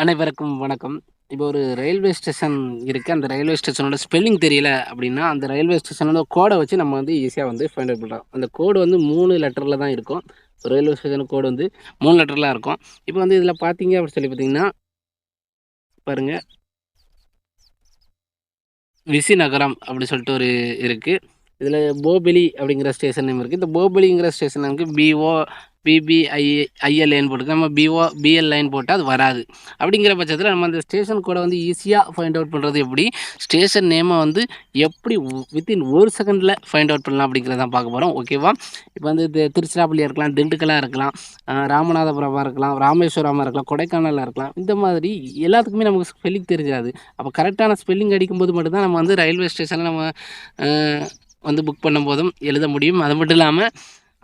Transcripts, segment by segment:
அனைவருக்கும் வணக்கம். இப்போ ஒரு ரயில்வே ஸ்டேஷன் இருக்கு. அந்த ரயில்வே ஸ்டேஷனோட ஸ்பெல்லிங் தெரியல அப்படின்னா, அந்த ரயில்வே ஸ்டேஷனோட கோட வச்சு நம்ம வந்து ஈஸியா வந்து ஃபைண்ட் அவுட் பண்ணலாம். அந்த கோடு வந்து 3 லெட்டர்ல தான் இருக்கும். ரயில்வே ஸ்டேஷன் கோடு வந்து 3 லெட்டர்ல இருக்கும். இப்போ வந்து இதில பார்த்தீங்க அப்படின்னு சொல்லி பார்த்தீங்கன்னா, பாருங்க விசிநகரம் அப்படி சொல்லிட்டு ஒரு இருக்கு. இதில போபிலி அப்படிங்கிற ஸ்டேஷன் நேம் இருக்கு. இந்த போபிலிங்கிற ஸ்டேஷன் நேம்க்கு பிபிஐஎல்ஏன்னு போட்டுருக்கு. நம்ம பிஎல்ஐன்னு போட்டா அது வராது. அப்படிங்கிற பட்சத்தில நம்ம அந்த ஸ்டேஷன் கோட வந்து ஈஸியா ஃபைண்ட் அவுட் பண்றது எப்படி? ஸ்டேஷன் நேம வந்து எப்படி வித்தின் 1 செகண்ட்ல ஃபைண்ட் அவுட் பண்ணலாம் அப்படிங்கிறத தான் பார்க்க போறோம். ஓகேவா? இப்போ வந்து திருச்சிராப்பள்ளியா இருக்கலாம், திண்டுக்கல்லா இருக்கலாம், ராமநாதபுரமா இருக்கலாம், ராமேஸ்வரமா இருக்கலாம், கொடைக்கானலா இருக்கலாம். இந்த மாதிரி எல்லாத்துக்குமே நமக்கு ஸ்பெல்லிங் தெரிஞ்சாது. அப்போ கரெக்டான ஸ்பெல்லிங் அடிக்கும்போது மட்டும் தான் நம்ம வந்து ரயில்வே ஸ்டேஷன்ல நம்ம அ வந்து புக் பண்ணும்போதும் எழுத முடியும். அது மட்டும் இல்லாம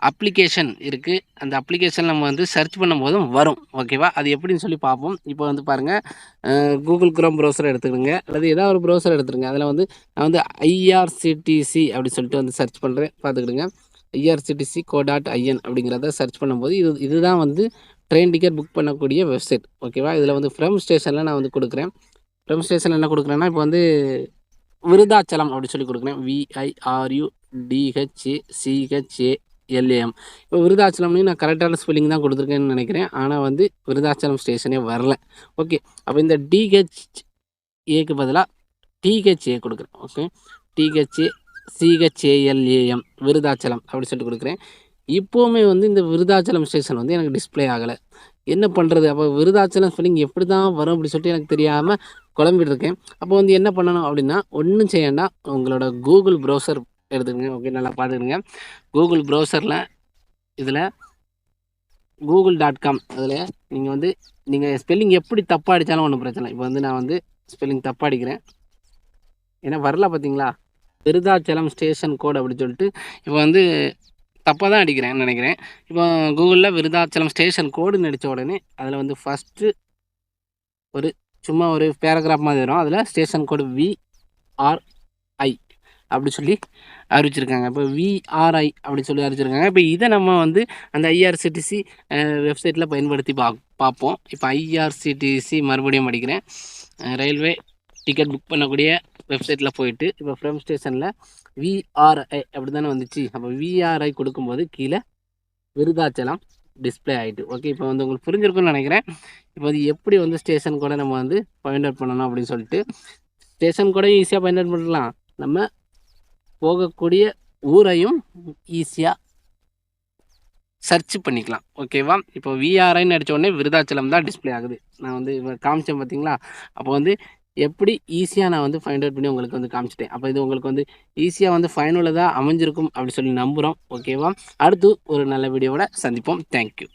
அப்ளிகேஷன் இருக்கு. அந்த அப்ளிகேஷன் நம்ம வந்து சர்ச் பண்ணும்போதும் வரும். ஓகேவா? அது எப்படின்னு சொல்லி பார்ப்போம். இப்போ வந்து பாருங்க, கூகுள் குரோம் ப்ரௌசர் எடுத்துக்கிடுங்க. அல்லது ஏதாவது ஒரு ப்ரௌசர் எடுத்துருங்க. அதில வந்து நான் வந்து ஐஆர்சிடிசி அப்படின்னு சொல்லிட்டு வந்து சர்ச் பண்ணுறேன். பார்த்துக்கிடுங்க. ஐஆர்சிடிசி co.in அப்படிங்கிறத சர்ச் பண்ணும்போது இதுதான் வந்து ட்ரெயின் டிக்கெட் புக் பண்ணக்கூடிய வெப்சைட். ஓகேவா? இதில வந்து ஃப்ரம் ஸ்டேஷன்ல நான் வந்து குடுக்குறேன். ஃப்ரம் ஸ்டேஷன்ல என்ன குடுக்குறேன்னா, இப்போ வந்து விருதாச்சலம் அப்படி சொல்லி கொடுக்குறேன். VIRUDHACHALAM. இப்போ விருதாச்சலம்னு நான் கரெக்டான ஸ்பெல்லிங் தான் கொடுத்துருக்கேன்னு நினைக்கிறேன். ஆனால் வந்து விருதாச்சலம் ஸ்டேஷனே வரல. ஓகே, அப்போ இந்த DHAக்கு பதிலாக THA கொடுக்குறேன். ஓகே, THACHALAM விருதாச்சலம் அப்படி சொல்லிட்டு கொடுக்குறேன். இப்போவுமே வந்து இந்த விருதாச்சலம் ஸ்டேஷன் வந்து எனக்கு டிஸ்பிளே ஆகலை. என்ன பண்ணுறது? அப்போ விருதாச்சலம் ஸ்பெல்லிங் எப்படி தான் வரும் அப்படி சொல்லிட்டு எனக்கு தெரியாமல் குழம்பிட்டு இருக்கேன். அப்போ வந்து என்ன பண்ணணும் அப்படின்னா, ஒன்றும் செய்ய வேண்டாம். உங்களோட கூகுள் ப்ரௌசர் எடுத்துக்கங்க. ஓகே, நல்லா பார்த்துக்கிடுங்க. கூகுள் ப்ரௌசரில் இதில் google.com அதில் நீங்கள் வந்து நீங்கள் ஸ்பெல்லிங் எப்படி தப்பாக அடித்தாலும் ஒன்றும் பிரச்சனை இல்லை. இப்போ வந்து நான் வந்து ஸ்பெல்லிங் தப்பாக அடிக்கிறேன். ஏன்னா வரல பார்த்தீங்களா? விருதாச்சலம் ஸ்டேஷன் கோட் அப்படி சொல்லிட்டு இப்போ வந்து தப்பாக தான் அடிக்கிறேன்னு நினைக்கிறேன். இப்போ கூகுளில் விருதாச்சலம் ஸ்டேஷன் கோடுன்னு அடித்த உடனே அதில் வந்து ஃபஸ்ட்டு ஒரு சும்மா ஒரு பேராகிராஃப் மாதிரி வரும். அதில் ஸ்டேஷன் கோடு VRI அப்படி சொல்லி அறிவிச்சிருக்காங்க. இப்போ VRI அப்படி சொல்லி அறிவிச்சிருக்காங்க. இப்போ இதை நம்ம வந்து அந்த ஐஆர்சிடிசி வெப்சைட்டில் பயன்படுத்தி பார்ப்போம். இப்போ ஐஆர்சிடிசி மறுபடியும் அடிக்கிறேன். ரயில்வே டிக்கெட் புக் பண்ணக்கூடிய வெப்சைட்டில் போயிட்டு இப்போ ஃப்ரம் ஸ்டேஷனில் VRI அப்படி தானே வந்துச்சு. அப்போ VRI கொடுக்கும்போது கீழே விருதாச்சலம் டிஸ்பிளே ஆகிட்டு. ஓகே, இப்போ வந்து உங்களுக்கு புரிஞ்சிருக்கும்னு நினைக்கிறேன். இப்போ அது எப்படி வந்து ஸ்டேஷன் கூட நம்ம வந்து ஃபைண்ட் அவுட் பண்ணணும் அப்படின்னு சொல்லிட்டு, ஸ்டேஷன் கூட ஈஸியாக ஃபைண்ட் அவுட் பண்ணலாம். நம்ம போகக்கூடிய ஊரையும் ஈஸியாக சர்ச் பண்ணிக்கலாம். ஓகேவா? இப்போ VRIன்னு அடித்த உடனே விருதாச்சலம் தான் டிஸ்பிளே ஆகுது. நான் வந்து இப்போ காமிச்சேன் பார்த்தீங்களா? அப்போ வந்து எப்படி ஈஸியாக நான் வந்து ஃபைண்ட் அவுட் பண்ணி உங்களுக்கு வந்து காமிச்சிட்டேன். அப்போ இது உங்களுக்கு வந்து ஈஸியாக வந்து பயனுள்ளதாக அமைஞ்சிருக்கும் அப்படி சொல்லி நம்புகிறோம். ஓகேவா? அடுத்து ஒரு நல்ல வீடியோவோட சந்திப்போம். தேங்க்யூ.